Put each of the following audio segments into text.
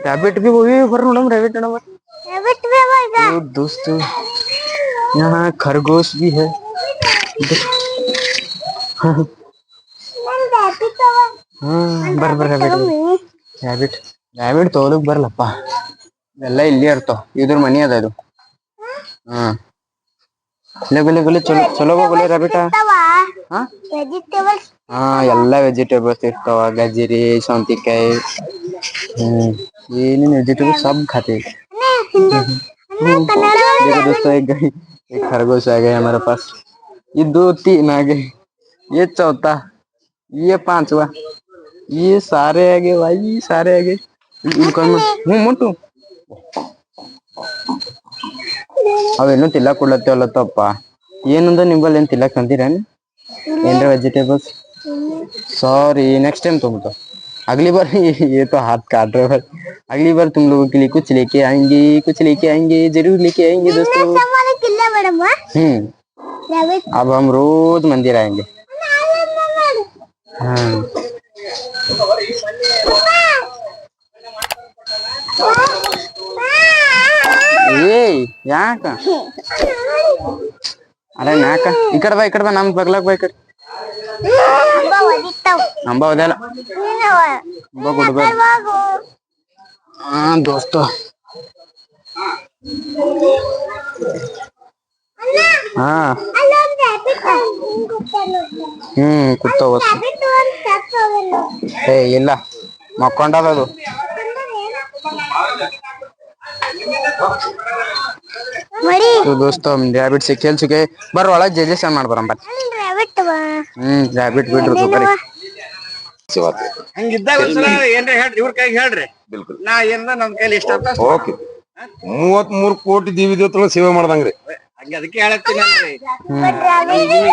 rabbit भी वही बर नोडम रैबिट नोडम रैबिट भी होगा तो दोस्तों यहाँ खरगोश भी है बर बर रैबिट रैबिट तोलक बरलಪ್ಪ ಎಲ್ಲ ಇಲ್ಲೇ ಇರ್ತಾವ ಇದ್ರ ಮನಿ ಅದ ಇದು ಗಲೆ ಗಲೆ ಚಲೋ ಚಲೋ ಗಲೆ ರಬಿಟ ವೆಜಿಟೇಬಲ್ಸ್ ಎಲ್ಲ ವೆಜಿಟೇಬಲ್ಸ್ ಇರ್ತಾವ ಗಜರಿ ಸೌಂತಿಕಾಯಿ ಏನೇನು ವೆजिटेबल सब खाते हैं देखो दोस्तों एक खरगोश आ गए हमारे पास ये 2 3 आ गए ये चौथा ये 5वां ये सारे आ गए भाई सारे आ गए इनको मोटू ಅವೇನು ತಿಲ್ಲಕ್ ಕೊಡ್ಲತ್ತೇವಲ್ಲತ್ತಪ್ಪ ಏನಂದ ನಿಂಬಲ್ಲಿ ಏನು ತಿಲ್ಲಕ್ ತಂದಿರೇನು ಏನ್ರ ವೆಜಿಟೇಬಲ್ಸ್ सॉरी नेक्स्ट टाइम तुम तो अगली बार ये तो हाथ काट रहे हो अगली बार तुम लोगों के लिए कुछ लेके आएंगे जरूर लेके आएंगे दोस्तों अब हम रोज मंदिर आएंगे हाँ ये ಯಾಕ ಅರೆ ನಾಕ ಈ ಕಡೆ ಬಾ ನಮ್ ಬಗ್ಲಾಕ್ ಬಾ ಈ ಕಡೆ ಅಂಬ ಹೋದಲ್ಲ ಅಂಬ ಕೊಡ್ಬೇಕು ಹಾ ದೋಸ್ತ ಹಾ ಕೂತಾವ ಏ ಇಲ್ಲ ಮಕ್ಕೊಂಡದದು तो दोस्तों हम रैबिट से खेल चुके हैं बर वाला जे सन माड बरम रैबिट बिट्ರು ಬರಿ ಹಂಗಿದ್ದಾಗ ಒಂದ್ಸಲ ಏನ್ರ ಹೇಳ್ರಿ ಇವ್ರ ಕೈಗೆ ಹೇಳ್ರಿ ಬಿಲ್ಕುಲ್ ನಾ ಏನ ನಮ್ ಕೈಲಿ ಇಷ್ಟ ಅಂತ ಓಕೆ 33 ಕೋಟಿ ದೇವಿ ದೇವತೆಗಳ ಸೇವೆ ಮಾಡ್ದಂಗ್ರಿ ಹಂಗ ಅದಕ್ಕೆ ಹೇಳತ್ತೀನಲ್ರಿ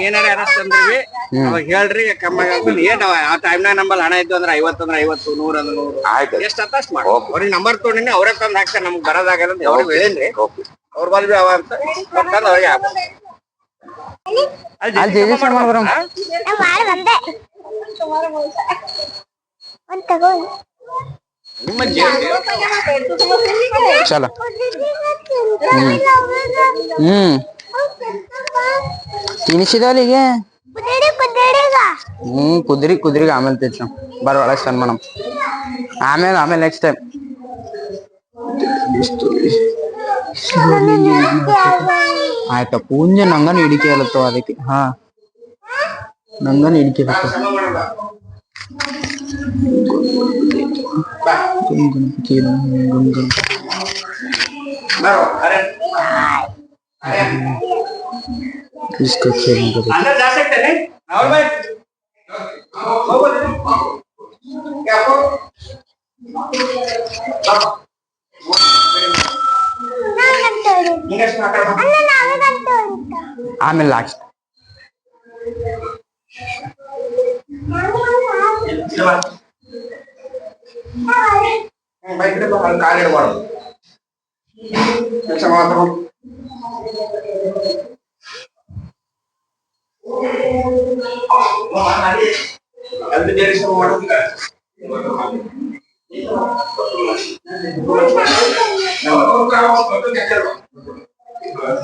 ಏನಾರ ಅನಸ್ತಂದ್ರಿ ಅವಾಗ ಹೇಳ್ರಿ ಕಮ್ಮಿ ಏನ್ ಆ ಟೈಮ್ನಾಗ ನಂಬಲ್ಲಿ ಹಣ ಇದ್ದು ಅಂದ್ರೆ 50 ಅಂದ್ರೆ 50 100 ಅಂದ್ರೆ 100 ಎಷ್ಟ ಅಂತ ಅಷ್ಟು ಮಾಡಿ ಅವ್ರಿಗೆ ನಂಬರ್ ತೊಗೊಂಡಿನಿ ಅವ್ರೇ ತಂದು ಹಾಕ್ತಾರೆ ನಮ್ಗೆ ಬರೋದಾಗಲ್ಲ ಅಂತ ಅವ್ರಿಗೆ ಹೇಳೇನ್ರಿ ಅವ್ರ ಬಲ್ ಬಿ ಅವ ಅಂತ ಕೊಟ್ಟಂದ್ ಅವ್ರಿಗೆ ಹಾಕ್ಬೋದು ಅಲ್ಲಿ ಜೆ सन ಮಾಡ್ ಬರಂ चलो ತಿನಿಸಿದವರಿಗೆ ಕುದುರೆಗೆ ಆಮೇಲೆ ತೆಚ್ಚ ಬರೊಳಗೆ ಸನ್ ಮಾಡಮ್ ಆಮೇಲೆ ನೆಕ್ಸ್ಟ್ ಟೈಮ್ ಆಯ್ತಾ ಪೂಂಜ ನಂಗನ ಹಿಡಿಕೆ ಅಲ್ಲತ್ತವ ಅದಕ್ಕೆ ಹಾ ನಂಗನ ಹಿಡಿಕೆ इसको खेलने को अंदर जा सकते हैं राहुल भाई क्या आपको आमेಲೆ लास्ट बाइक पे काल इಡಬಾರದು ಕೆಲಸ ಮಾತ್ರ जल्दी देरी से ಮಾಡೋದಿಲ್ಲ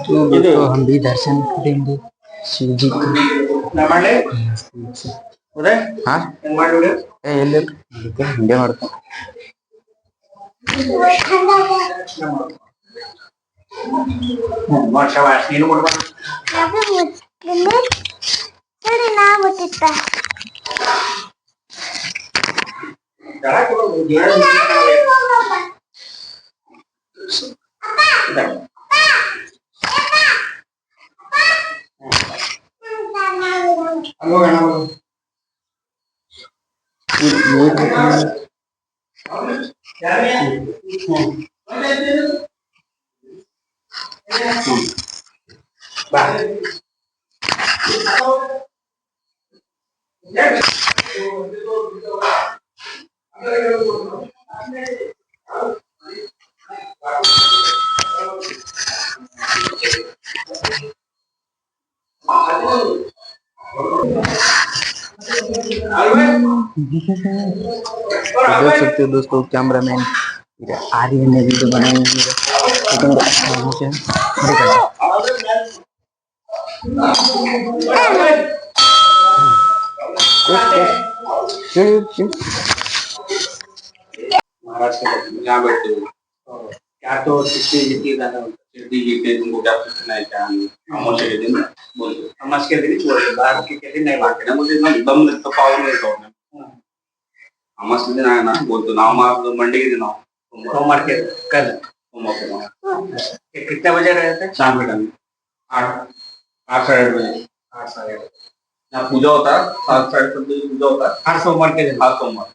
तो हम भी दर्शन करेंगे शिव जी का ನಮ್ಮಳೆ ಉದಯ ಹಾ ಏನು ಮಾಡಿದ್ರು ಏ ಎಲ್ಲಿ ಅದಕ್ಕೆ ಹಿಂಗೆ ಮಾಡ್ತಾನೆ ವರ್ಷವಾಸ ನೀನು ಕೊಡ್ಬಾರ್ದು ಸರಿ ನಾ ಗೊತ್ತಿತ್ತ देख सकते हो दोस्तों कैमरामैन ಈಗ ಆರ್ಯನ್ ಇದು बनाएंगे ಯಾಕಂದ್ರೆ मुझे महाराष्ट्र में यहाँ बैठे हो क्या तो सिटी गिट्टी दाना सिटी गिट्टी तुमको क्या पूछना है क्या अमोशे के दिन बोलते समाज के दिन बोलते बाहर के दिन नहीं बाकी ना मुझे ना दम तो पावर नहीं करना अमास के दिन आया ना बोलते ना हमारा तो मंडी के दिन आओ सोमवार के कल सोमवार के कितने बजे रहे थे शाम के टाइम 8 साढ़े 8 बजे 8 साढ़े 8 यहाँ पूजा होता है 7 साढ़े 7 बजे पूजा होता है हर सोमवार के दिन हर सोमवार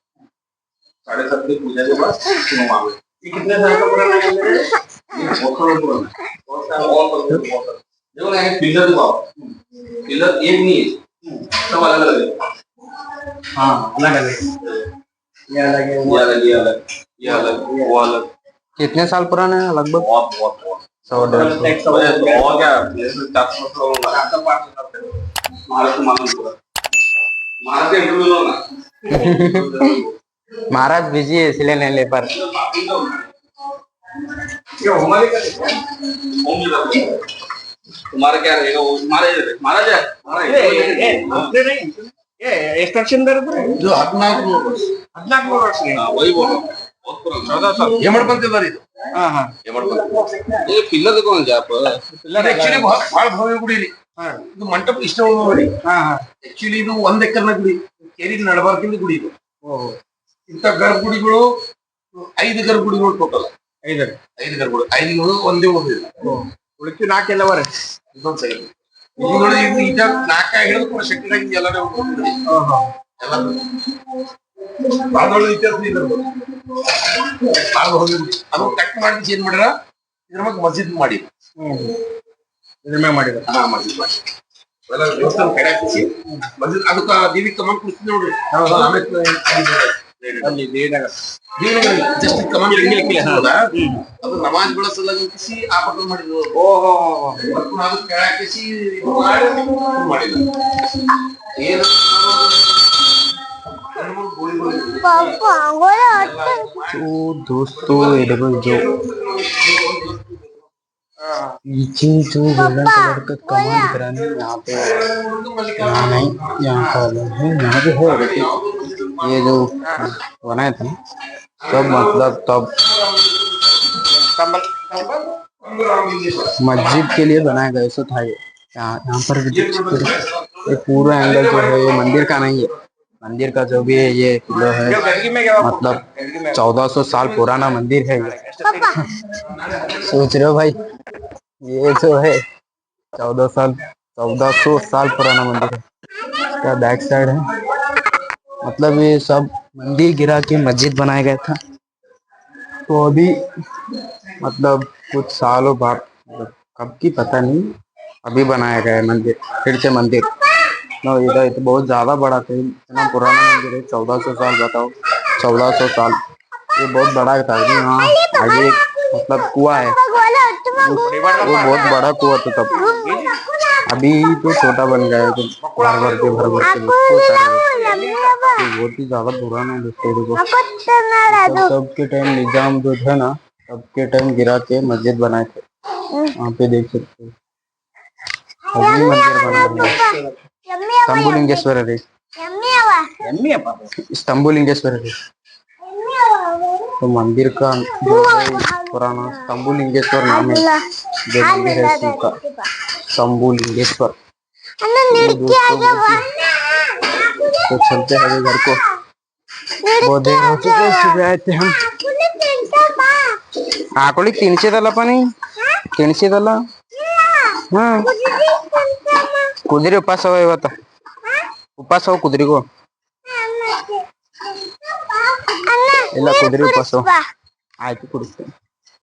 7:30 बजे पूजा के बाद सुनो मांगे ये कितने साल का पुराना है मेरे ये बहुत साल पुराना है बहुत साल देखो ना एक पिलर दिखाओ पिलर एक नहीं है सब अलग अलग है हाँ अलग अलग ये अलग है ये अलग ये अलग ये अलग वो अलग कितने साल पुराना है लगभग बहुत बहुत बहुत 100-150 और क्या जैसे 400 लोग महाराष्ट्र मालूम पूरा महाराष्ट्र इंटरव्यू लो ना महाराज बिजी है इसलिए नहीं ले पा रहे ये हमारे क्या होम तुम्हारा क्या रहेगा वो महाराज है अपने नहीं ये एक्सट्रैक्शन दर ಇದು 14 ವರ್ಷ वही बोलो बहुत पुराना 14 साल ಯಮಡ್ಪಂತಿ ಬಾರಿ ಇದು हाँ हाँ ಯಮಡ್ಪಂತಿ ये पिलर कौन जा पर ಆಕ್ಚುಲಿ ಬಹಳ ಭವ್ಯ ಗುಡಿ ರೀ ಇದು ಮಂಟಪ ಇಷ್ಟ ನೋಡಿ हाँ हाँ ಆಕ್ಚುಲಿ ಇದು 1 ಎಕರ್ನ ಗುಡಿ ಕೇರಿ ನಡಬಾರ್ಕಿಂದ ಗುಡಿ ಇದು ಇಂಥ ಗರ್ಭಗುಡಿಗಳು 5 ಗರ್ಭಗುಡಿಗಳು ಟೋಟಲ್ 5 ಗರ್ಭಗುಡಿ 5 ಒಂದೇ ಒಂದಿಲ್ಲ ಉಳಿಕೆ 4 ಎಲ್ಲ ಬರ ಇದೊಂದು ಸೈಡ್ ಇಲ್ಲಿ ನೋಡಿ ಇದು ಈಗ 4 ಹಿಡಿದು ಕೂಡ ಶಕ್ತಿ ಎಲ್ಲಾನೇ ಎಲ್ಲ ಬಾದೋಳ ಇತಿಹಾಸ ಇದ್ರದ್ದು ಭಾಳ ಭವ್ಯ ಗುಡಿ ಅದು ಕಟ್ ಮಾಡಿ ಏನ್ ಮಾಡ್ಯಾರ ಇದ್ರ ಬಗ್ಗೆ ಮಸ್ಜಿದ್ ಮಾಡಿ ಇದ್ರ ಮೇಲೆ ಮಾಡಿದ್ರು ಹಾ ಮಸ್ಜಿದ್ ಮಾಡಿ ಎಲ್ಲ ದೇವಸ್ಥಾನ ಕಡೆ ಹಾಕಿಸಿ ಮಸ್ಜಿದ್ ಅದಕ್ಕ ದೇವಿ ಕಮಾನ್ ಕುಡಿಸ್ತೀವಿ ನೋಡ್ರಿ ಆಮೇಲೆ ಅಲ್ಲಿ ದೇವನಗರ ಜಸ್ಟ್ ಕಮಾನ್ ಅದು ನಮಾಜ್ಗಳ ಸಲಗಿಸಿ ಆ ಪಕ್ಕ ಮಾಡಿದ್ರು ಓಹೋ ಅದು ಕೆಳ ಹಾಕಿಸಿ ಮಾಡಿದ್ರು ಏನು पापा अंगोला तो दोस्तों एडिबल जो पीछे जो गोल्डन कलर का कमाल दिख रहा है यहाँ पे यहाँ नहीं यहाँ कॉलम है यहाँ पे है लेकिन ये जो बनाया था ना सब मतलब तब मस्जिद के लिए बनाया गया ऐसा था ये यहाँ पर ये पूरा एंगल जो है ये मंदिर का नहीं है मंदिर का जो भी है ये किलो है मतलब 1400 साल पुराना मंदिर है ये सोच रहे हो भाई ये जो है 1400 साल पुराना मंदिर है इसका बैक साइड है मतलब ये सब मंदिर गिरा के मस्जिद बनाया गया था तो अभी मतलब कुछ सालों बाद कब की पता नहीं अभी बनाया गया है मंदिर फिर से मंदिर इधर तो बहुत ज्यादा बड़ा था इतना पुराना मंदिर है 1400 साल बताओ 1400 साल ये बहुत बड़ा था यहाँ आगे एक मतलब कुआं है वो बहुत बड़ा कुआं था तब अभी तो छोटा बन गया है तो भर भर के बहुत ही ज्यादा पुराना है तब के टाइम निजाम जो है ना तब के टाइम गिरा के मस्जिद बनाए थे वहाँ पे देख सकते हो अभी मंदिर बना हुआ है ಸ್ತಂಭುಲಿಂಗೇಶ್ವರ ರೀ स्तंभुलिंगेश्वर है तो मंदिर का जो है पुराना स्तंभुलिंगेश्वर नाम है जो मंदिर है शिव का स्तंभुलिंगेश्वर तो चलते हैं घर को बहुत देर हो चुकी है सुबह आए थे हम आकोलिक 300 दला पानी 300 दला हाँ कुदरी उपास हो ಇವತ್ತು ಉಪವಾಸ हो कुदरी को ಇಲ್ಲ ಕುದುರೆ ಉಪವಾಸ ಆಯ್ತು ಕುಡಿಸ್ತೇನೆ